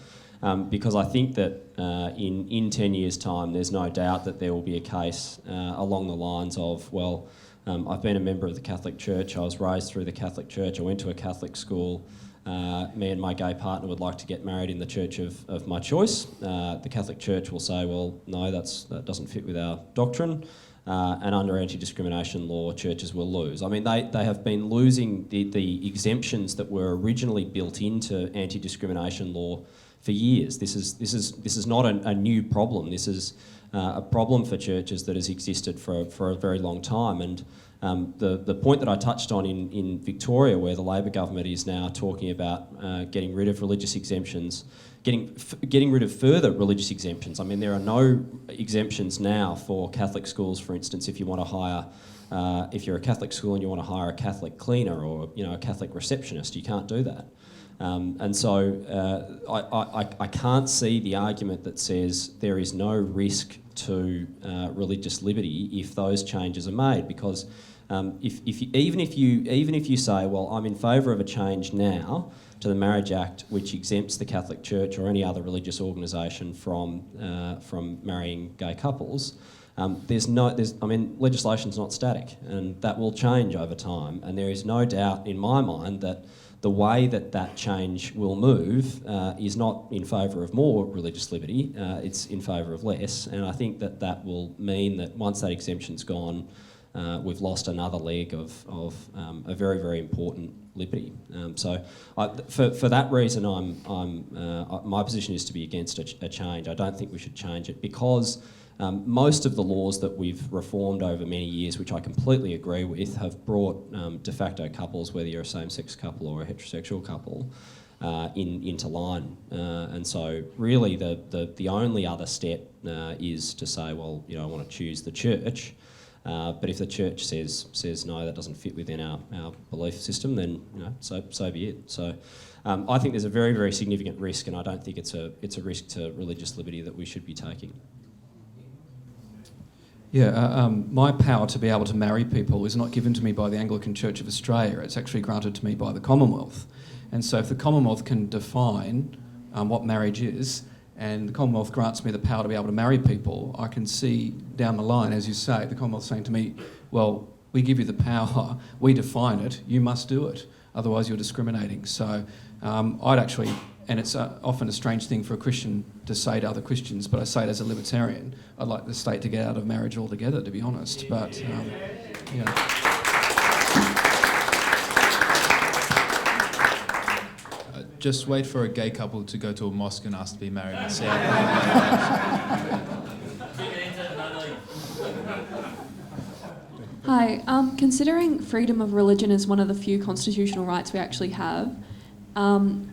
Because I think that in 10 years' time, there's no doubt that there will be a case along the lines of, I've been a member of the Catholic Church, I was raised through the Catholic Church, I went to a Catholic school, me and my gay partner would like to get married in the church of my choice. The Catholic Church will say, well, no, that doesn't fit with our doctrine. And under anti-discrimination law, churches will lose. I mean, they have been losing the exemptions that were originally built into anti-discrimination law for years. This is not a new problem. This is a problem for churches that has existed for a very long time. And the point that I touched on in Victoria, where the Labor government is now talking about getting rid of religious exemptions, getting rid of further religious exemptions. I mean, there are no exemptions now for Catholic schools, for instance, if you want to hire. If you're a Catholic school and you want to hire a Catholic cleaner or a Catholic receptionist, you can't do that. And so I can't see the argument that says there is no risk to religious liberty if those changes are made, because even if you say, well, I'm in favour of a change now to the Marriage Act which exempts the Catholic Church or any other religious organisation from marrying gay couples, legislation's not static, and that will change over time, and there is no doubt in my mind that the way that change will move is not in favour of more religious liberty, it's in favour of less, and I think that will mean that once that exemption's gone, we've lost another leg of a very, very important liberty. So for that reason, my position is to be against a change. I don't think we should change it because Most of the laws that we've reformed over many years, which I completely agree with, have brought de facto couples, whether you're a same-sex couple or a heterosexual couple, into line. And so really the only other step is to say, well, I want to choose the church. But if the church says no, that doesn't fit within our belief system, then so be it. So I think there's a very, very significant risk, and I don't think it's a risk to religious liberty that we should be taking. Yeah, my power to be able to marry people is not given to me by the Anglican Church of Australia. It's actually granted to me by the Commonwealth. And so if the Commonwealth can define what marriage is, and the Commonwealth grants me the power to be able to marry people, I can see down the line, as you say, the Commonwealth saying to me, well, we give you the power, we define it, you must do it, otherwise you're discriminating. So I'd actually, and it's often a strange thing for a Christian to say to other Christians, but I say it as a Libertarian, I'd like the state to get out of marriage altogether, to be honest. But, Just wait for a gay couple to go to a mosque and ask to be married and see. Hi. Considering freedom of religion is one of the few constitutional rights we actually have, and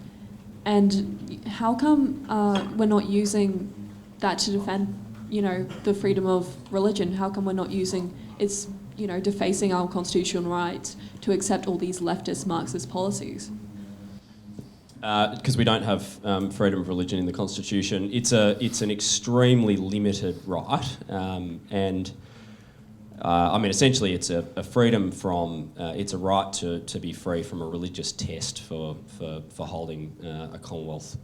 how come we're not using that to defend, the freedom of religion? How come we're not using it's, defacing our constitutional rights to accept all these leftist Marxist policies? Because we don't have freedom of religion in the Constitution. It's an extremely limited right, and essentially it's a freedom from, it's a right to be free from a religious test for holding a Commonwealth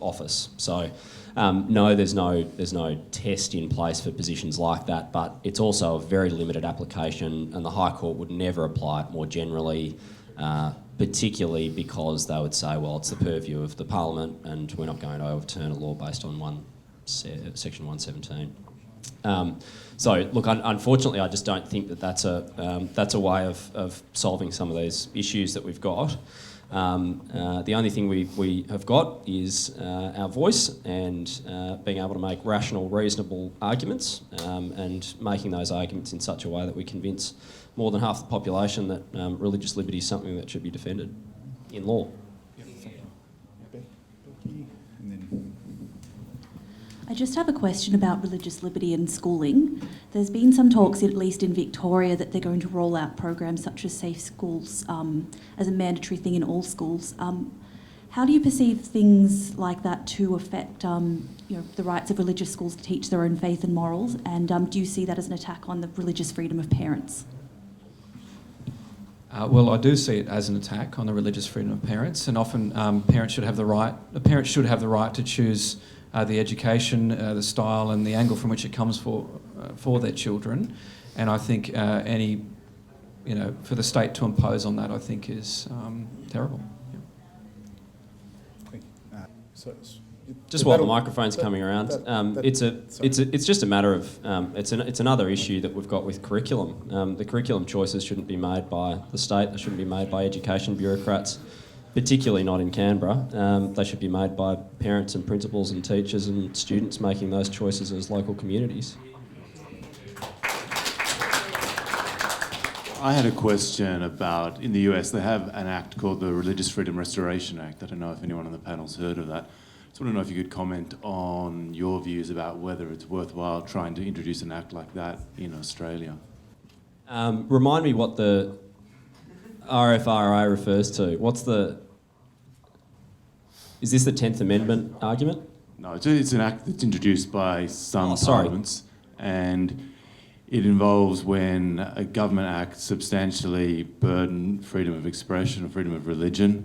office. So no, there's no test in place for positions like that, but it's also a very limited application, and the High Court would never apply it more generally, particularly because they would say, well, it's the purview of the Parliament and we're not going to overturn a law based on Section 117. So, look, unfortunately, I just don't think that's a way of solving some of these issues that we've got. The only thing we have got is our voice and being able to make rational, reasonable arguments, and making those arguments in such a way that we convince more than half the population that religious liberty is something that should be defended in law. I just have a question about religious liberty and schooling. There's been some talks, at least in Victoria, that they're going to roll out programs such as Safe Schools as a mandatory thing in all schools. How do you perceive things like that to affect the rights of religious schools to teach their own faith and morals? And do you see that as an attack on the religious freedom of parents? Well, I do see it as an attack on the religious freedom of parents, and often parents should have the right to choose the education, the style, and the angle from which it comes for their children. And I think for the state to impose on that, I think is terrible. Just while the microphone's coming around, it's just a matter of it's another issue that we've got with curriculum. The curriculum choices shouldn't be made by the state. They shouldn't be made by education bureaucrats, particularly not in Canberra. They should be made by parents and principals and teachers and students making those choices as local communities. I had a question about, in the US, they have an act called the Religious Freedom Restoration Act. I don't know if anyone on the panel's heard of that. Just want to know if you could comment on your views about whether it's worthwhile trying to introduce an act like that in Australia. Remind me what the RFRA refers to. Is this the 10th Amendment argument? No, it's an act that's introduced by some parliaments, and it involves when a government act substantially burden freedom of expression or freedom of religion.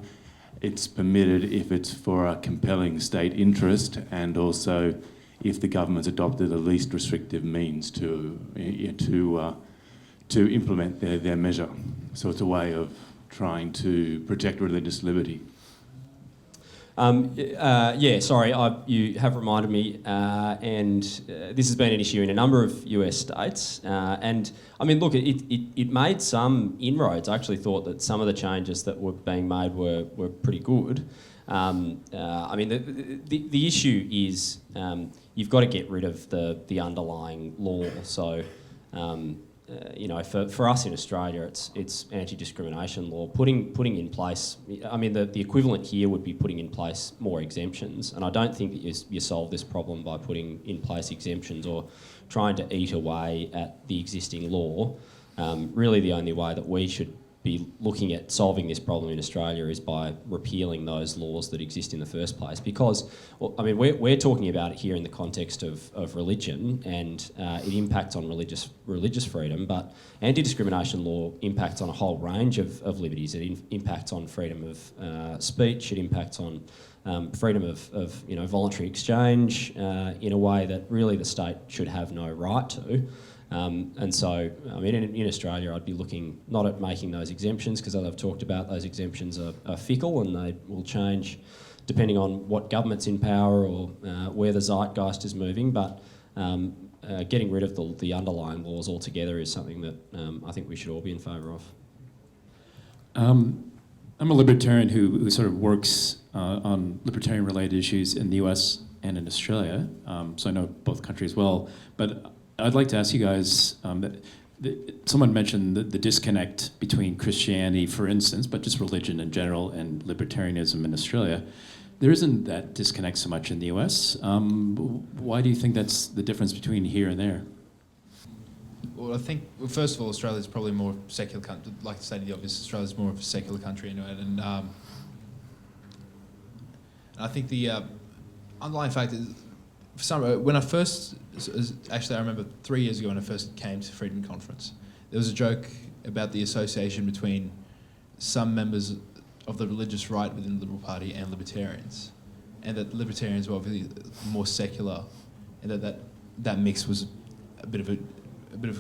It's permitted if it's for a compelling state interest, and also if the government's adopted the least restrictive means to implement their measure. So it's a way of trying to protect religious liberty. You have reminded me, and this has been an issue in a number of US states. It made some inroads. I actually thought that some of the changes that were being made were pretty good. I mean, the issue is you've got to get rid of the underlying law. So, you know, for us in Australia, it's anti-discrimination law. Putting in place, I mean, the equivalent here would be putting in place more exemptions. And I don't think that you solve this problem by putting in place exemptions or trying to eat away at the existing law. Really, the only way that we should be looking at solving this problem in Australia is by repealing those laws that exist in the first place. Because, well, I mean, we're talking about it here in the context of religion, and it impacts on religious freedom, but anti-discrimination law impacts on a whole range of liberties. It impacts on freedom of speech, it impacts on freedom of you know, voluntary exchange in a way that really the state should have no right to. And so, I mean, in Australia, I'd be looking not at making those exemptions, because as I've talked about, those exemptions are fickle and they will change depending on what government's in power or where the zeitgeist is moving. But getting rid of the underlying laws altogether is something that I think we should all be in favour of. I'm a libertarian who sort of works on libertarian-related issues in the US and in Australia, so I know both countries well. But I'd like to ask you guys, someone mentioned the disconnect between Christianity, for instance, but just religion in general, and libertarianism in Australia. There isn't that disconnect so much in the US. Why do you think that's the difference between here and there? Well, I think, well, first of all, Australia's probably more secular country. Like to say the obvious, Australia's more of a secular country anyway. And I think the underlying fact is, for some, when I first, actually I remember 3 years ago when I first came to Friedman conference, there was a joke about the association between some members of the religious right within the Liberal Party and libertarians, and that libertarians were obviously more secular, and that mix was a bit of a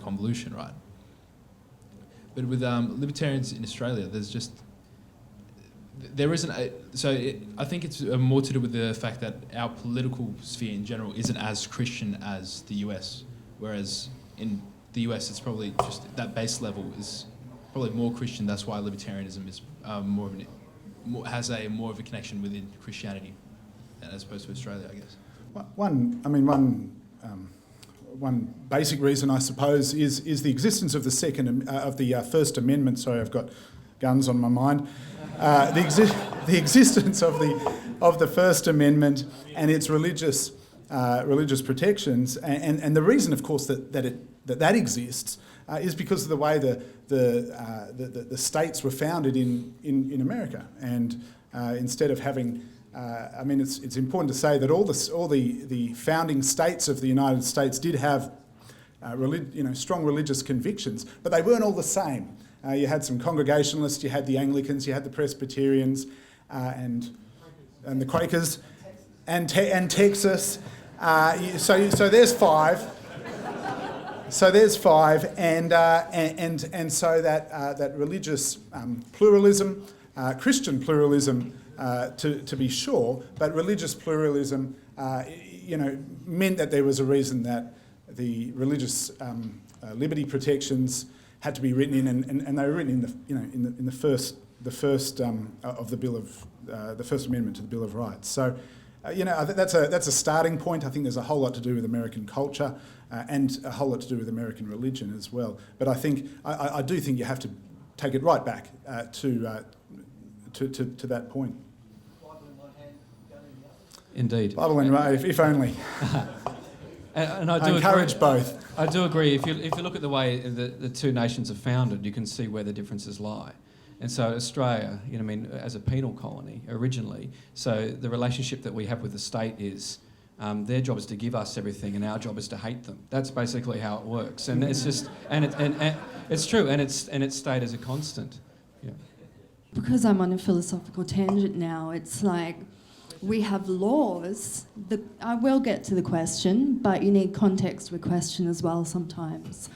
convolution, right? But with libertarians in Australia, there isn't a, I think it's more to do with the fact that our political sphere in general isn't as Christian as the US, whereas in the US it's probably just that base level is probably more Christian. That's why libertarianism is has more of a connection within Christianity as opposed to Australia, I guess. One basic reason, I suppose, is the existence of the First Amendment. Sorry, I've got guns on my mind. The existence of the First Amendment and its religious protections, and the reason, of course, that exists is because of the way the states were founded in America, and instead of having, I mean, it's important to say that all the founding states of the United States did have strong religious convictions, but they weren't all the same. You had some Congregationalists, you had the Anglicans, you had the Presbyterians, and the Quakers, and Texas. So there's five. So there's five, and so that religious pluralism, Christian pluralism, to be sure, but religious pluralism, meant that there was a reason that the religious liberty protections had to be written in, and they were written in the first of the Bill of the First Amendment to the Bill of Rights. So, I think that's a starting point. I think there's a whole lot to do with American culture and a whole lot to do with American religion as well. But I do think you have to take it right back to that point. Indeed. Bible and if only. And I encourage agree. both. I do agree. If you look at the way the two nations are founded, you can see where the differences lie. And so Australia, as a penal colony originally, so the relationship that we have with the state is their job is to give us everything, and our job is to hate them. That's basically how it works, and it's just and it's true, and it's stayed as a constant. Yeah. Because I'm on a philosophical tangent now, it's like we have laws. I will get to the question, but you need context with question as well sometimes.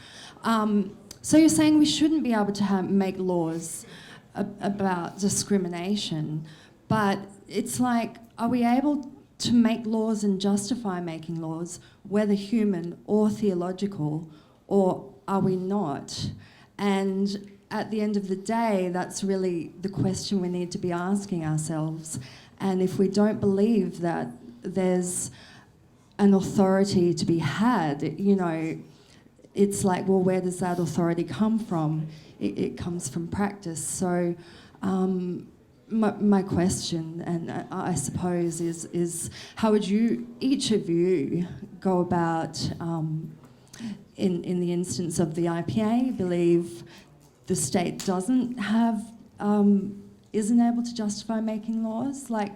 So you're saying we shouldn't be able to make laws about discrimination, but it's like, are we able to make laws and justify making laws, whether human or theological, or are we not? And at the end of the day, that's really the question we need to be asking ourselves. And if we don't believe that there's an authority to be had, it's like, well, where does that authority come from? It comes from practice. So my question, and I suppose, is how would each of you go about, in the instance of the IPA, believe the state isn't able to justify making laws? Like,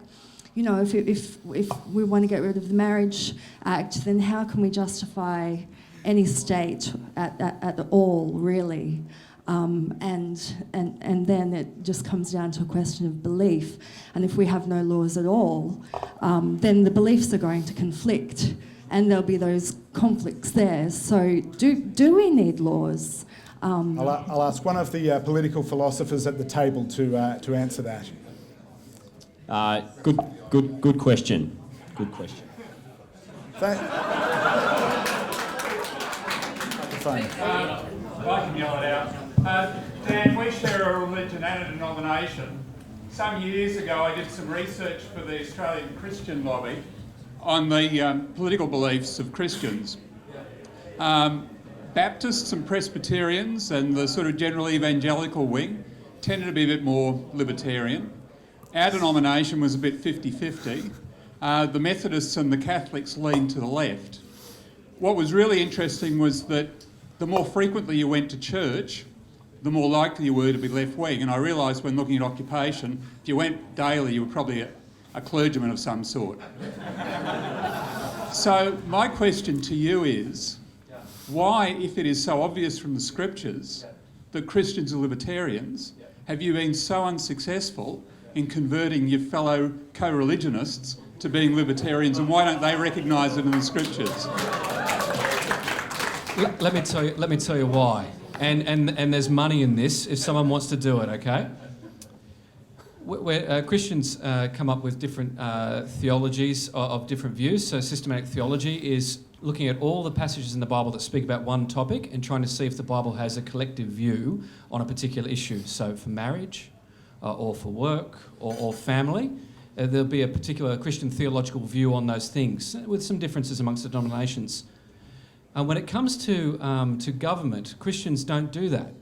if we want to get rid of the Marriage Act, then how can we justify any state at all, really? And then it just comes down to a question of belief. And if we have no laws at all, then the beliefs are going to conflict, and there'll be those conflicts there. So do we need laws? I'll ask one of the political philosophers at the table to answer that. Good question. Good question. I can yell it out. Dan, we share a religion and a denomination. Some years ago I did some research for the Australian Christian Lobby on the political beliefs of Christians. Baptists and Presbyterians and the sort of general evangelical wing tended to be a bit more libertarian. Our denomination was a bit 50-50. The Methodists and the Catholics leaned to the left. What was really interesting was that the more frequently you went to church, the more likely you were to be left-wing. And I realised when looking at occupation, if you went daily, you were probably a clergyman of some sort. So my question to you is, why, if it is so obvious from the scriptures that Christians are libertarians, have you been so unsuccessful in converting your fellow co-religionists to being libertarians, and why don't they recognise it in the scriptures? Let me tell you why. And there's money in this if someone wants to do it, okay? Where Christians come up with different theologies of different views. So systematic theology is looking at all the passages in the Bible that speak about one topic and trying to see if the Bible has a collective view on a particular issue. So for marriage, or for work, or family, there'll be a particular Christian theological view on those things, with some differences amongst the denominations. When it comes to government, Christians don't do that.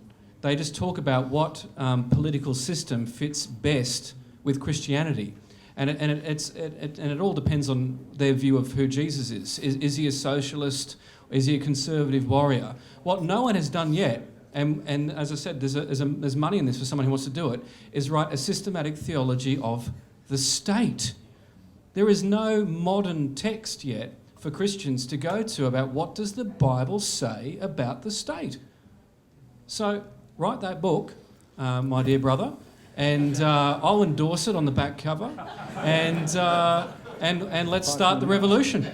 They just talk about what political system fits best with Christianity. And it all depends on their view of who Jesus is. Is he a socialist? Is he a conservative warrior? What no one has done yet, and as I said, there's money in this for someone who wants to do it, is write a systematic theology of the state. There is no modern text yet for Christians to go to about what does the Bible say about the state. So write that book, my dear brother, and I'll endorse it on the back cover, and let's start the revolution.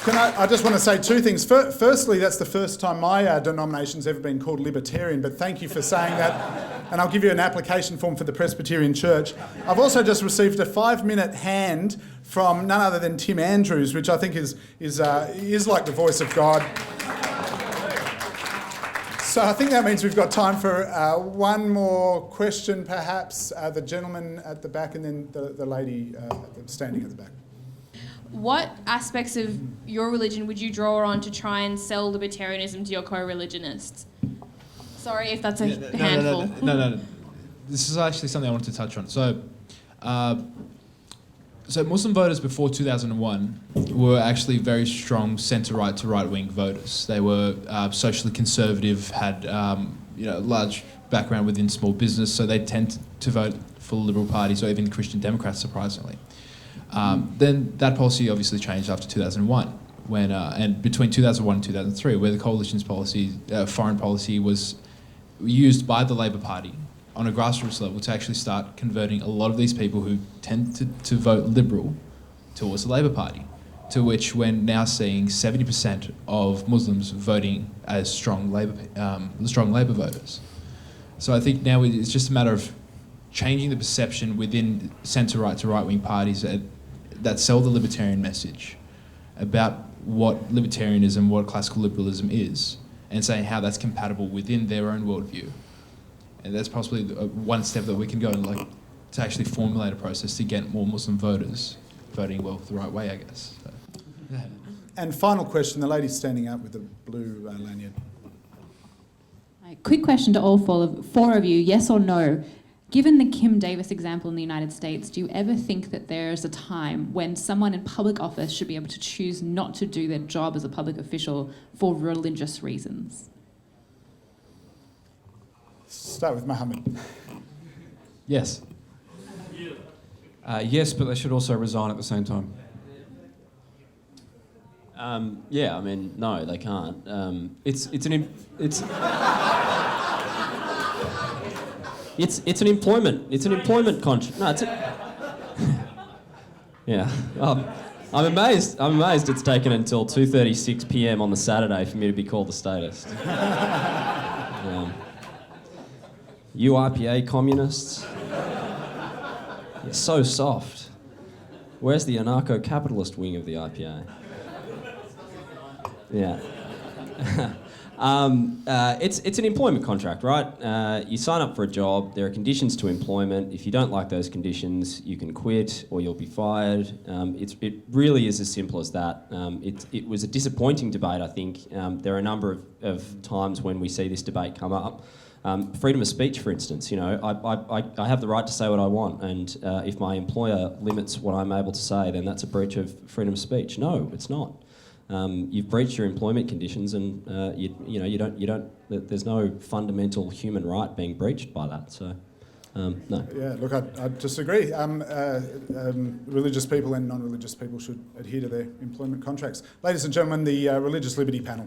I just want to say two things. Firstly, that's the first time my denomination's ever been called Libertarian, but thank you for saying that. And I'll give you an application form for the Presbyterian Church. I've also just received a 5-minute hand from none other than Tim Andrews, which I think is like the voice of God. So I think that means we've got time for one more question, perhaps. The gentleman at the back and then the lady standing at the back. What aspects of your religion would you draw on to try and sell libertarianism to your co-religionists? Sorry if that's a handful. No. This is actually something I wanted to touch on. So Muslim voters before 2001 were actually very strong centre-right to right-wing voters. They were socially conservative, had a large background within small business, so they tend to vote for Liberal parties or even Christian Democrats, surprisingly. Then that policy obviously changed after 2001, when and between 2001 and 2003, where the coalition's policy, foreign policy, was used by the Labor Party on a grassroots level to actually start converting a lot of these people who tend to vote Liberal towards the Labor Party, to which we're now seeing 70% of Muslims voting as strong Labor voters. So I think now it's just a matter of changing the perception within centre-right to right-wing parties that sell the libertarian message about what libertarianism, what classical liberalism is, and saying how that's compatible within their own worldview. And that's possibly one step that we can go and to actually formulate a process to get more Muslim voters voting the right way, I guess. So, yeah. And final question, the lady standing up with the blue lanyard. Quick question to all four of you, yes or no? Given the Kim Davis example in the United States, do you ever think that there is a time when someone in public office should be able to choose not to do their job as a public official for religious reasons? Start with Mohammed. Yes. Yes, but they should also resign at the same time. Yeah, I mean, no, they can't. It's an employment contract. No, yeah. I'm amazed it's taken until 2:36 p.m. on the Saturday for me to be called a statist. You IPA communists. You're so soft. Where's the anarcho-capitalist wing of the IPA? Yeah. It's an employment contract, right? You sign up for a job, there are conditions to employment. If you don't like those conditions, you can quit or you'll be fired. It really is as simple as that. It was a disappointing debate, I think. There are a number of times when we see this debate come up. Freedom of speech, for instance, I have the right to say what I want, and if my employer limits what I'm able to say, then that's a breach of freedom of speech. No, it's not. You've breached your employment conditions, and you don't. There's no fundamental human right being breached by that. So, no. Yeah, look, I disagree. Religious people and non-religious people should adhere to their employment contracts. Ladies and gentlemen, the Religious Liberty panel.